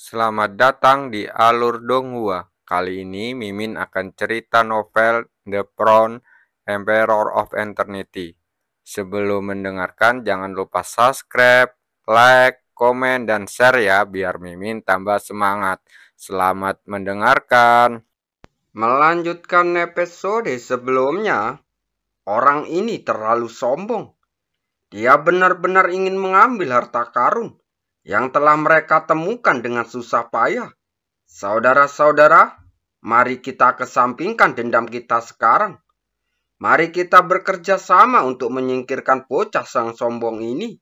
Selamat datang di Alur Donghua. Kali ini Mimin akan cerita novel The Crown, Emperor of Eternity. Sebelum mendengarkan, jangan lupa subscribe, like, komen, dan share ya, biar Mimin tambah semangat. Selamat mendengarkan. Melanjutkan episode sebelumnya, orang ini terlalu sombong. Dia benar-benar ingin mengambil harta karun yang telah mereka temukan dengan susah payah. Saudara-saudara, mari kita kesampingkan dendam kita sekarang. Mari kita bekerja sama untuk menyingkirkan bocah sang sombong ini.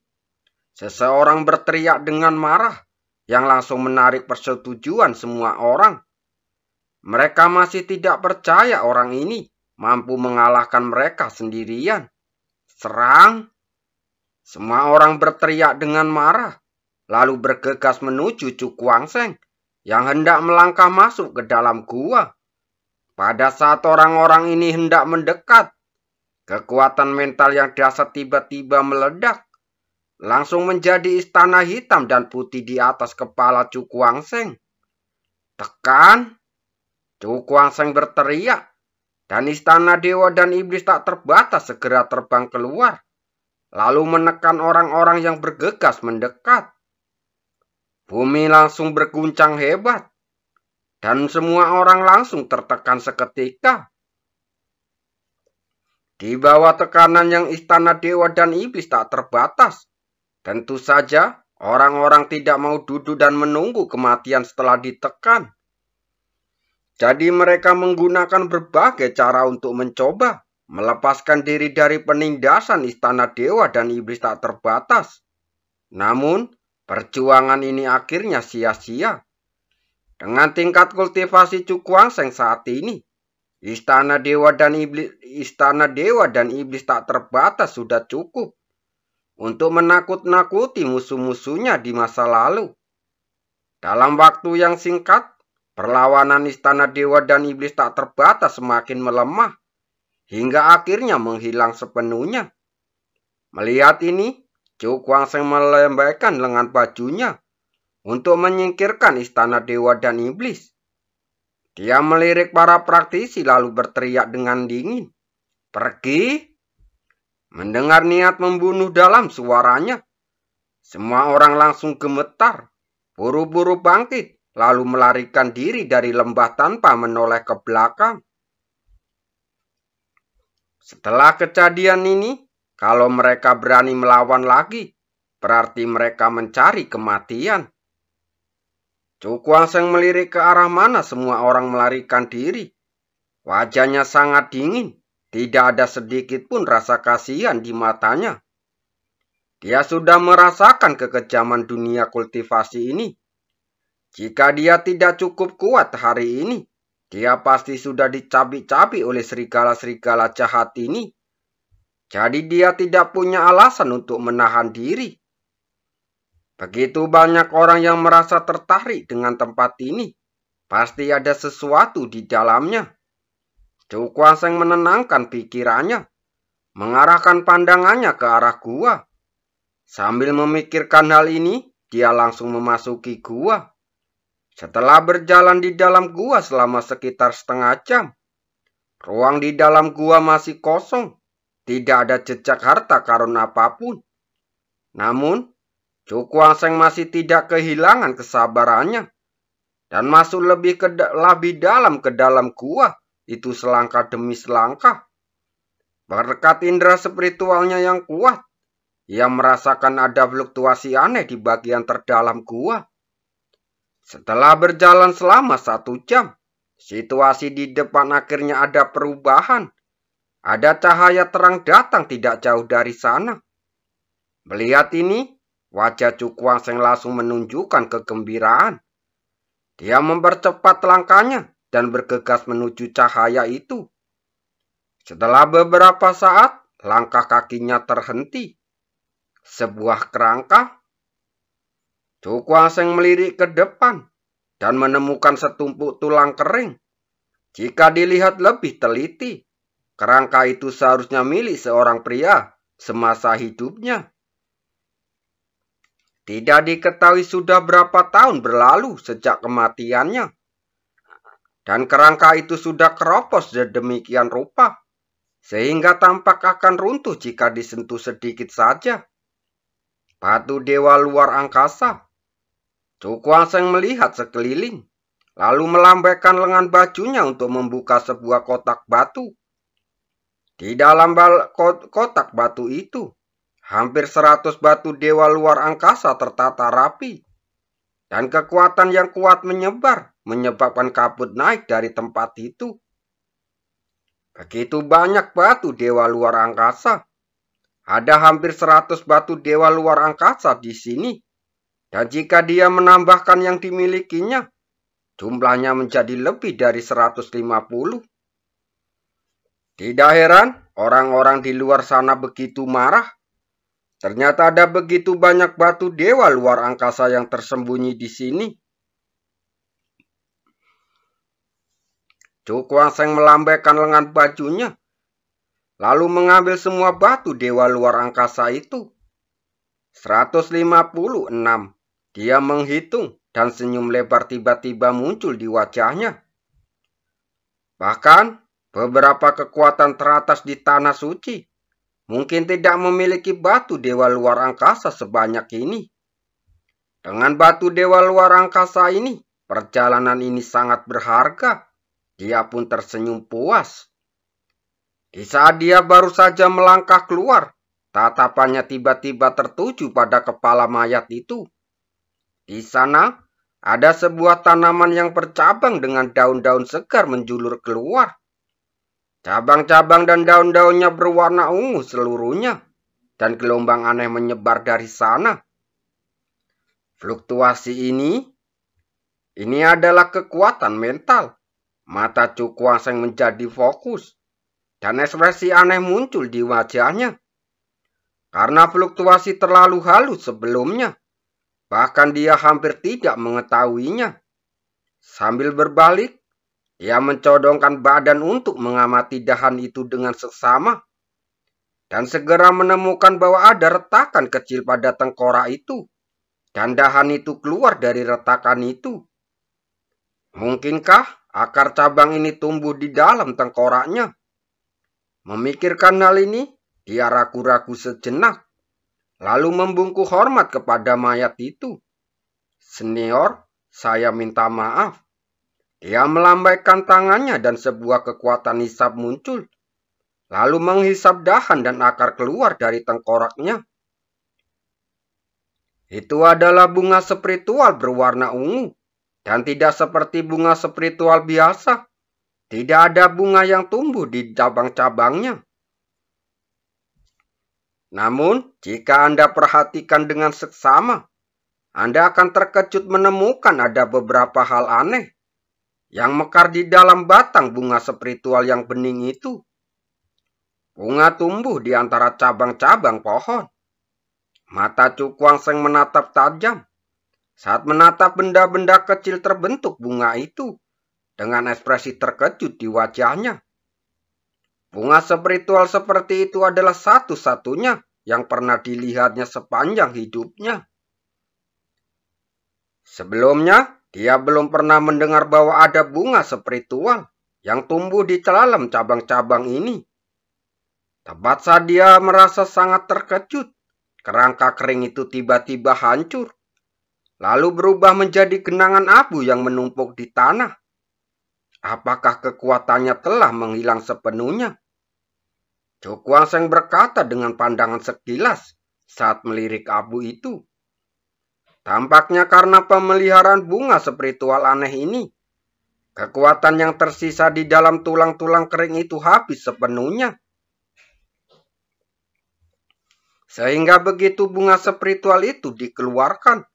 Seseorang berteriak dengan marah yang langsung menarik persetujuan semua orang. Mereka masih tidak percaya orang ini mampu mengalahkan mereka sendirian. Serang! Semua orang berteriak dengan marah, lalu bergegas menuju Cu Kuangseng yang hendak melangkah masuk ke dalam gua. Pada saat orang-orang ini hendak mendekat, kekuatan mental yang dahsyat tiba-tiba meledak. Langsung menjadi istana hitam dan putih di atas kepala Cu Kuangseng. Tekan! Cu Kuangseng berteriak, dan istana dewa dan iblis tak terbatas segera terbang keluar, lalu menekan orang-orang yang bergegas mendekat. Bumi langsung berguncang hebat, dan semua orang langsung tertekan seketika. Di bawah tekanan yang istana dewa dan iblis tak terbatas, tentu saja orang-orang tidak mau duduk dan menunggu kematian setelah ditekan. Jadi mereka menggunakan berbagai cara untuk mencoba melepaskan diri dari penindasan istana dewa dan iblis tak terbatas. Namun, perjuangan ini akhirnya sia-sia. Dengan tingkat kultivasi Cu Kuangseng saat ini, istana dewa dan iblis tak terbatas sudah cukup untuk menakut-nakuti musuh-musuhnya di masa lalu. Dalam waktu yang singkat, perlawanan istana dewa dan iblis tak terbatas semakin melemah, hingga akhirnya menghilang sepenuhnya. Melihat ini, Cu Kuangseng melambaikan lengan bajunya untuk menyingkirkan istana dewa dan iblis. Dia melirik para praktisi lalu berteriak dengan dingin, "Pergi!" Mendengar niat membunuh dalam suaranya, semua orang langsung gemetar, buru-buru bangkit, lalu melarikan diri dari lembah tanpa menoleh ke belakang. Setelah kejadian ini, kalau mereka berani melawan lagi, berarti mereka mencari kematian. Cu Kuangseng melirik ke arah mana semua orang melarikan diri. Wajahnya sangat dingin, tidak ada sedikit pun rasa kasihan di matanya. Dia sudah merasakan kekejaman dunia kultivasi ini. Jika dia tidak cukup kuat hari ini, dia pasti sudah dicabik-cabik oleh serigala-serigala jahat ini. Jadi dia tidak punya alasan untuk menahan diri. Begitu banyak orang yang merasa tertarik dengan tempat ini. Pasti ada sesuatu di dalamnya. Cu Kuangseng menenangkan pikirannya, mengarahkan pandangannya ke arah gua. Sambil memikirkan hal ini, dia langsung memasuki gua. Setelah berjalan di dalam gua selama sekitar setengah jam, ruang di dalam gua masih kosong. Tidak ada jejak harta karun apapun. Namun, Cu Kuangseng masih tidak kehilangan kesabarannya dan masuk lebih dalam ke dalam gua itu selangkah demi selangkah. Berkat indera spiritualnya yang kuat, ia merasakan ada fluktuasi aneh di bagian terdalam gua. Setelah berjalan selama 1 jam, situasi di depan akhirnya ada perubahan. Ada cahaya terang datang tidak jauh dari sana. Melihat ini, wajah Cu Kuangseng langsung menunjukkan kegembiraan. Dia mempercepat langkahnya dan bergegas menuju cahaya itu. Setelah beberapa saat, langkah kakinya terhenti. Sebuah kerangka. Cu Kuangseng melirik ke depan dan menemukan setumpuk tulang kering. Jika dilihat lebih teliti, kerangka itu seharusnya milik seorang pria semasa hidupnya. Tidak diketahui sudah berapa tahun berlalu sejak kematiannya, dan kerangka itu sudah keropos sedemikian rupa, sehingga tampak akan runtuh jika disentuh sedikit saja. Batu dewa luar angkasa. Cukuanseng melihat sekeliling, lalu melambaikan lengan bajunya untuk membuka sebuah kotak batu. Di dalam kotak batu itu, hampir 100 batu dewa luar angkasa tertata rapi, dan kekuatan yang kuat menyebar, menyebabkan kabut naik dari tempat itu. Begitu banyak batu dewa luar angkasa. Ada hampir 100 batu dewa luar angkasa di sini. Dan jika dia menambahkan yang dimilikinya, jumlahnya menjadi lebih dari 150. Tidak heran orang-orang di luar sana begitu marah. Ternyata ada begitu banyak batu dewa luar angkasa yang tersembunyi di sini. Cukuanseng melambaikan lengan bajunya, lalu mengambil semua batu dewa luar angkasa itu. 156. Dia menghitung dan senyum lebar tiba-tiba muncul di wajahnya. Bahkan beberapa kekuatan teratas di tanah suci mungkin tidak memiliki batu dewa luar angkasa sebanyak ini. Dengan batu dewa luar angkasa ini, perjalanan ini sangat berharga. Dia pun tersenyum puas. Di saat dia baru saja melangkah keluar, tatapannya tiba-tiba tertuju pada kepala mayat itu. Di sana ada sebuah tanaman yang bercabang dengan daun-daun segar menjulur keluar. Cabang-cabang dan daun-daunnya berwarna ungu seluruhnya, dan gelombang aneh menyebar dari sana. Fluktuasi ini adalah kekuatan mental. Mata Cukuanseng menjadi fokus, dan ekspresi aneh muncul di wajahnya. Karena fluktuasi terlalu halus sebelumnya, bahkan dia hampir tidak mengetahuinya. Sambil berbalik, dia mencodongkan badan untuk mengamati dahan itu dengan seksama, dan segera menemukan bahwa ada retakan kecil pada tengkorak itu, dan dahan itu keluar dari retakan itu. Mungkinkah akar cabang ini tumbuh di dalam tengkoraknya? Memikirkan hal ini, dia ragu-ragu sejenak, lalu membungkuk hormat kepada mayat itu. "Senior, saya minta maaf." Dia melambaikan tangannya dan sebuah kekuatan hisap muncul, lalu menghisap dahan dan akar keluar dari tengkoraknya. Itu adalah bunga spiritual berwarna ungu, dan tidak seperti bunga spiritual biasa. Tidak ada bunga yang tumbuh di cabang-cabangnya. Namun, jika Anda perhatikan dengan seksama, Anda akan terkejut menemukan ada beberapa hal aneh yang mekar di dalam batang bunga spiritual yang bening itu. Bunga tumbuh di antara cabang-cabang pohon. Mata Cukuanseng menatap tajam saat menatap benda-benda kecil terbentuk bunga itu dengan ekspresi terkejut di wajahnya. Bunga spiritual seperti itu adalah satu-satunya yang pernah dilihatnya sepanjang hidupnya. Sebelumnya, dia belum pernah mendengar bahwa ada bunga spiritual yang tumbuh di dalam cabang-cabang ini. Tepat saat dia merasa sangat terkejut, kerangka kering itu tiba-tiba hancur, lalu berubah menjadi genangan abu yang menumpuk di tanah. Apakah kekuatannya telah menghilang sepenuhnya? Cukuanseng berkata dengan pandangan sekilas saat melirik abu itu. Tampaknya karena pemeliharaan bunga spiritual aneh ini, kekuatan yang tersisa di dalam tulang-tulang kering itu habis sepenuhnya. Sehingga begitu bunga spiritual itu dikeluarkan,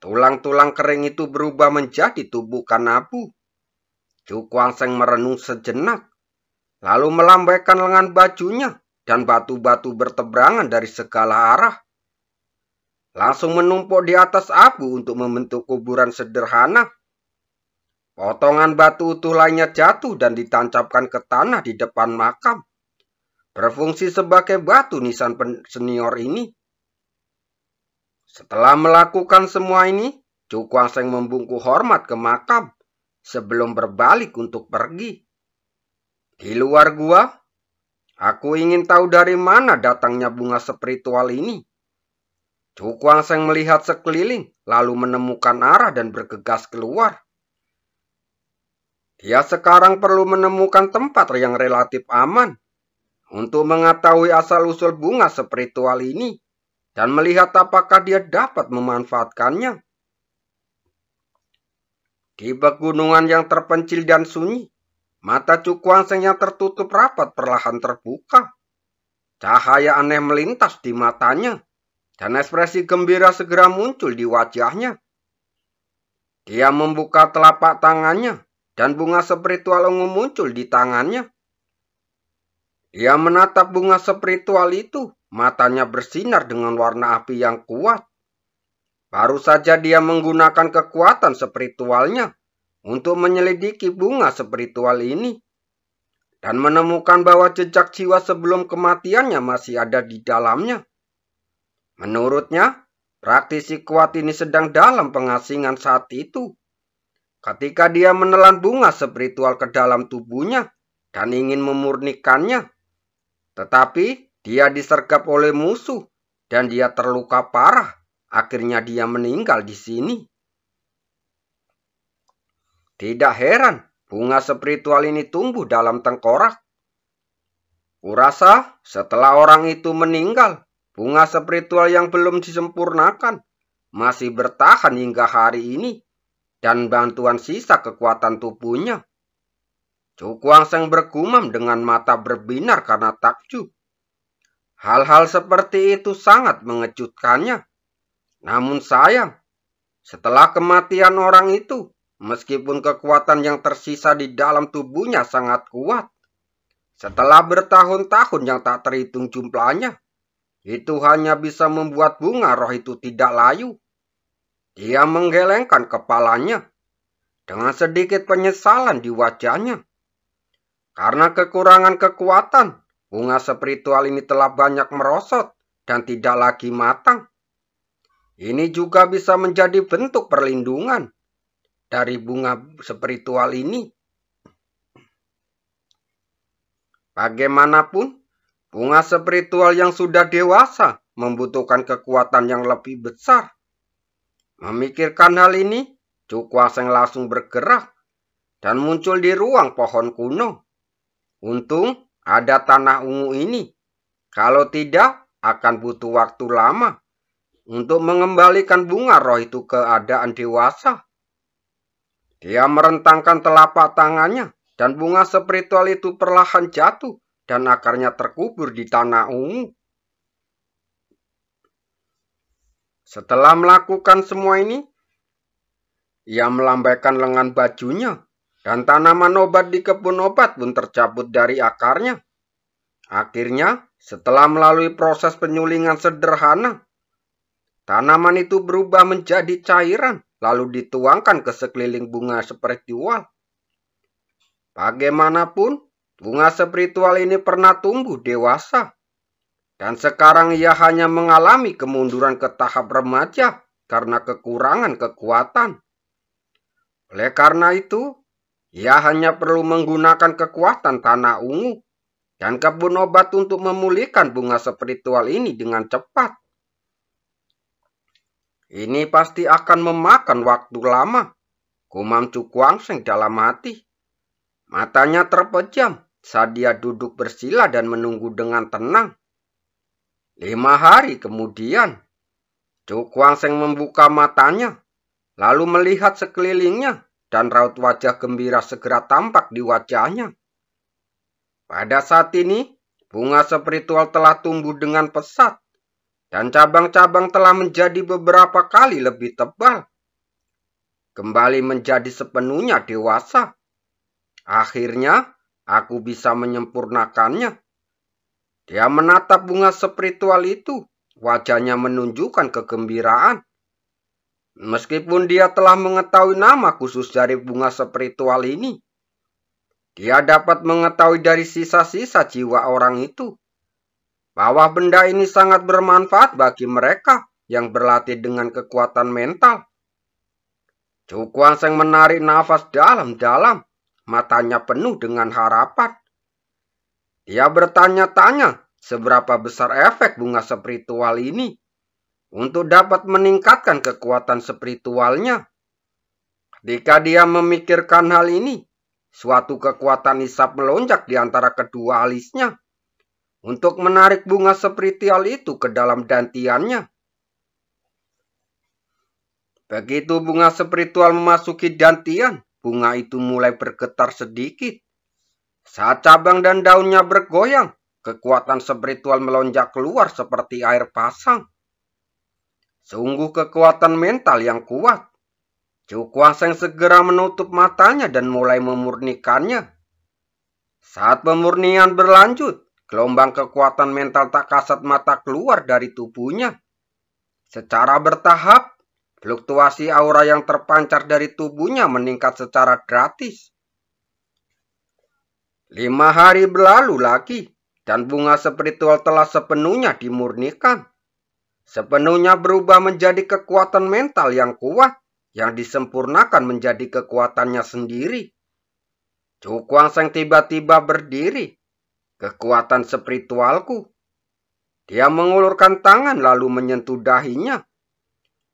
tulang-tulang kering itu berubah menjadi tubuhkan abu. Cukuanseng merenung sejenak, lalu melambaikan lengan bajunya dan batu-batu bertebarangan dari segala arah. Langsung menumpuk di atas abu untuk membentuk kuburan sederhana. Potongan batu utuh lainnya jatuh dan ditancapkan ke tanah di depan makam, berfungsi sebagai batu nisan senior ini. Setelah melakukan semua ini, Chu Guangsheng membungkuk hormat ke makam sebelum berbalik untuk pergi. Di luar gua, aku ingin tahu dari mana datangnya bunga spiritual ini. Chu Guangsheng melihat sekeliling, lalu menemukan arah dan bergegas keluar. Dia sekarang perlu menemukan tempat yang relatif aman untuk mengetahui asal-usul bunga spiritual ini dan melihat apakah dia dapat memanfaatkannya. Di pegunungan yang terpencil dan sunyi, mata Chu Guangsheng yang tertutup rapat perlahan terbuka. Cahaya aneh melintas di matanya, dan ekspresi gembira segera muncul di wajahnya. Dia membuka telapak tangannya, dan bunga spiritual ungu muncul di tangannya. Dia menatap bunga spiritual itu, matanya bersinar dengan warna api yang kuat. Baru saja dia menggunakan kekuatan spiritualnya untuk menyelidiki bunga spiritual ini dan menemukan bahwa jejak jiwa sebelum kematiannya masih ada di dalamnya. Menurutnya, praktisi kuat ini sedang dalam pengasingan saat itu, ketika dia menelan bunga spiritual ke dalam tubuhnya dan ingin memurnikannya. Tetapi dia disergap oleh musuh dan dia terluka parah. Akhirnya dia meninggal di sini. Tidak heran bunga spiritual ini tumbuh dalam tengkorak. Kurasa setelah orang itu meninggal, bunga spiritual yang belum disempurnakan masih bertahan hingga hari ini dan bantuan sisa kekuatan tubuhnya. Chu Guangsheng bergumam dengan mata berbinar karena takjub. Hal-hal seperti itu sangat mengejutkannya. Namun sayang, setelah kematian orang itu, meskipun kekuatan yang tersisa di dalam tubuhnya sangat kuat, setelah bertahun-tahun yang tak terhitung jumlahnya, itu hanya bisa membuat bunga roh itu tidak layu. Dia menggelengkan kepalanya dengan sedikit penyesalan di wajahnya. Karena kekurangan kekuatan, bunga spiritual ini telah banyak merosot dan tidak lagi matang. Ini juga bisa menjadi bentuk perlindungan dari bunga spiritual ini. Bagaimanapun, bunga spiritual yang sudah dewasa membutuhkan kekuatan yang lebih besar. Memikirkan hal ini, Chu Guangsheng langsung bergerak dan muncul di ruang pohon kuno. Untung ada tanah ungu ini. Kalau tidak, akan butuh waktu lama untuk mengembalikan bunga roh itu ke keadaan dewasa. Dia merentangkan telapak tangannya dan bunga spiritual itu perlahan jatuh dan akarnya terkubur di tanah ungu. Setelah melakukan semua ini, ia melambaikan lengan bajunya dan tanaman obat di kebun obat pun tercabut dari akarnya. Akhirnya, setelah melalui proses penyulingan sederhana, tanaman itu berubah menjadi cairan, lalu dituangkan ke sekeliling bunga spiritual. Bagaimanapun, bunga spiritual ini pernah tumbuh dewasa. Dan sekarang ia hanya mengalami kemunduran ke tahap remaja karena kekurangan kekuatan. Oleh karena itu, ia hanya perlu menggunakan kekuatan tanah ungu dan kebun obat untuk memulihkan bunga spiritual ini dengan cepat. Ini pasti akan memakan waktu lama, gumam Chu Guangsheng dalam hati. Matanya terpejam saat dia duduk bersila dan menunggu dengan tenang. 5 hari kemudian, Chu Guangsheng membuka matanya, lalu melihat sekelilingnya dan raut wajah gembira segera tampak di wajahnya. Pada saat ini, bunga spiritual telah tumbuh dengan pesat. Dan cabang-cabang telah menjadi beberapa kali lebih tebal. Kembali menjadi sepenuhnya dewasa. Akhirnya, aku bisa menyempurnakannya. Dia menatap bunga spiritual itu. Wajahnya menunjukkan kegembiraan. Meskipun dia telah mengetahui nama khusus dari bunga spiritual ini, dia dapat mengetahui dari sisa-sisa jiwa orang itu bahwa benda ini sangat bermanfaat bagi mereka yang berlatih dengan kekuatan mental. Chu Kuang-seng menarik nafas dalam-dalam, matanya penuh dengan harapan. Dia bertanya-tanya seberapa besar efek bunga spiritual ini untuk dapat meningkatkan kekuatan spiritualnya. Ketika dia memikirkan hal ini, suatu kekuatan hisap melonjak di antara kedua alisnya untuk menarik bunga spiritual itu ke dalam dantiannya. Begitu bunga spiritual memasuki dantian, bunga itu mulai bergetar sedikit. Saat cabang dan daunnya bergoyang, kekuatan spiritual melonjak keluar seperti air pasang. Sungguh kekuatan mental yang kuat. Chu Kuang-seng segera menutup matanya dan mulai memurnikannya. Saat pemurnian berlanjut, gelombang kekuatan mental tak kasat mata keluar dari tubuhnya. Secara bertahap, fluktuasi aura yang terpancar dari tubuhnya meningkat secara gratis. 5 hari berlalu lagi, dan bunga spiritual telah sepenuhnya dimurnikan. Sepenuhnya berubah menjadi kekuatan mental yang kuat, yang disempurnakan menjadi kekuatannya sendiri. Chu Kuang-seng tiba-tiba berdiri. Kekuatan spiritualku. Dia mengulurkan tangan lalu menyentuh dahinya.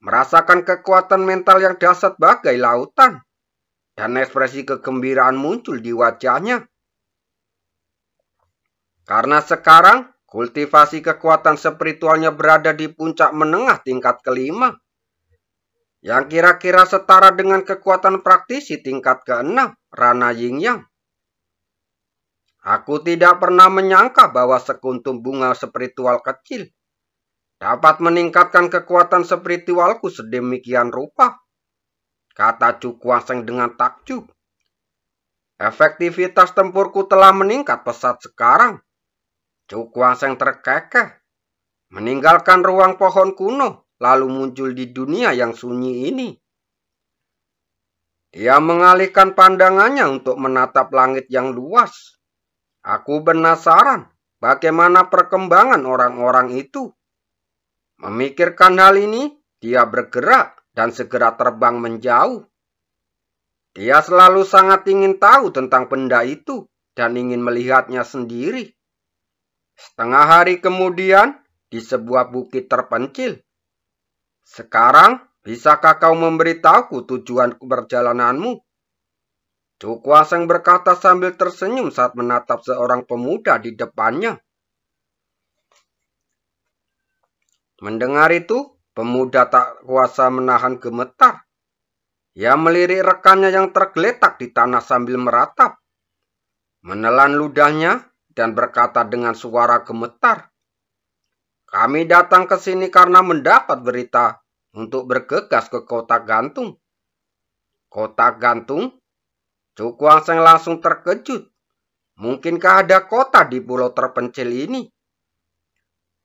Merasakan kekuatan mental yang dahsyat bagai lautan. Dan ekspresi kegembiraan muncul di wajahnya. Karena sekarang, kultivasi kekuatan spiritualnya berada di puncak menengah tingkat kelima. Yang kira-kira setara dengan kekuatan praktisi tingkat ke-6, Rana Yin Yang. Aku tidak pernah menyangka bahwa sekuntum bunga spiritual kecil dapat meningkatkan kekuatan spiritualku sedemikian rupa, kata Chu Kuang-seng dengan takjub. Efektivitas tempurku telah meningkat pesat sekarang. Chu Kuang-seng terkekeh, meninggalkan ruang pohon kuno, lalu muncul di dunia yang sunyi ini. Dia mengalihkan pandangannya untuk menatap langit yang luas. Aku penasaran bagaimana perkembangan orang-orang itu. Memikirkan hal ini, dia bergerak dan segera terbang menjauh. Dia selalu sangat ingin tahu tentang benda itu dan ingin melihatnya sendiri. Setengah hari kemudian, di sebuah bukit terpencil, sekarang, bisakah kau memberitahuku tujuan perjalananmu? Chu Kuang-seng berkata sambil tersenyum saat menatap seorang pemuda di depannya. Mendengar itu, pemuda tak kuasa menahan gemetar. Ia melirik rekannya yang tergeletak di tanah sambil meratap. Menelan ludahnya dan berkata dengan suara gemetar, "Kami datang ke sini karena mendapat berita untuk bergegas ke kota gantung." Kota gantung? Chu Kuang-seng langsung terkejut. Mungkinkah ada kota di pulau terpencil ini?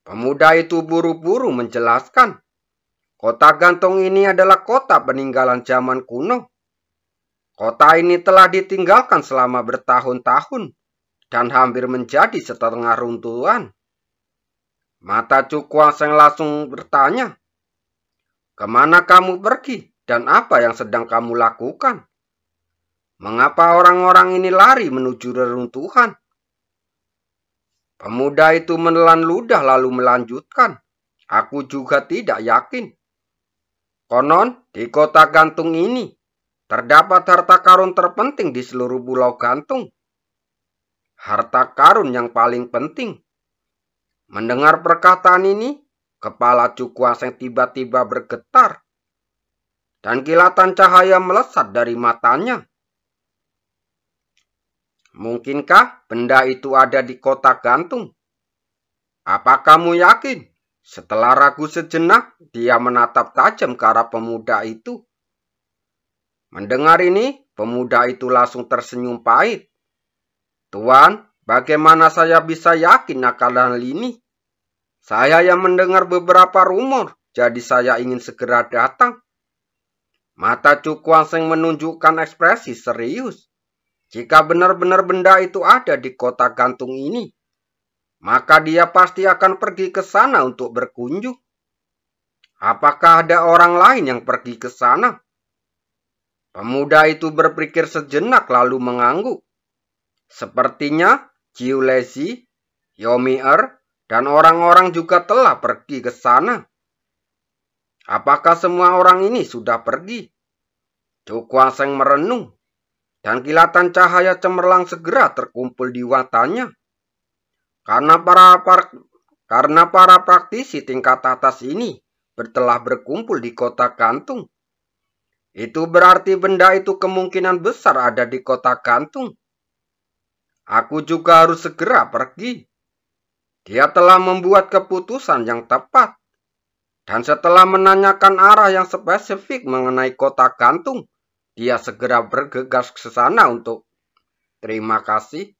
Pemuda itu buru-buru menjelaskan. Kota gantung ini adalah kota peninggalan zaman kuno. Kota ini telah ditinggalkan selama bertahun-tahun dan hampir menjadi setengah runtuhan. Mata Chu Kuang-seng langsung bertanya, "Kemana kamu pergi dan apa yang sedang kamu lakukan? Mengapa orang-orang ini lari menuju reruntuhan?" Pemuda itu menelan ludah lalu melanjutkan, "Aku juga tidak yakin. Konon, di kota gantung ini terdapat harta karun terpenting di seluruh pulau gantung. Harta karun yang paling penting." Mendengar perkataan ini, kepala Chu Kuang-seng tiba-tiba bergetar, dan kilatan cahaya melesat dari matanya. Mungkinkah benda itu ada di kota gantung? Apa kamu yakin? Setelah ragu sejenak, dia menatap tajam ke arah pemuda itu. Mendengar ini, pemuda itu langsung tersenyum pahit. "Tuan, bagaimana saya bisa yakin akan hal ini? Saya yang mendengar beberapa rumor, jadi saya ingin segera datang." Mata Chu Kuang-seng menunjukkan ekspresi serius. Jika benar-benar benda itu ada di kota gantung ini, maka dia pasti akan pergi ke sana untuk berkunjung. Apakah ada orang lain yang pergi ke sana? Pemuda itu berpikir sejenak lalu mengangguk. Sepertinya Giulesi, Yomier, dan orang-orang juga telah pergi ke sana. Apakah semua orang ini sudah pergi? Chu Kuang-seng merenung, dan kilatan cahaya cemerlang segera terkumpul di matanya. Karena para praktisi tingkat atas ini telah berkumpul di kota Kantung. Itu berarti benda itu kemungkinan besar ada di kota Kantung. Aku juga harus segera pergi. Dia telah membuat keputusan yang tepat. Dan setelah menanyakan arah yang spesifik mengenai kota Kantung, dia segera bergegas ke sana untuk terima kasih.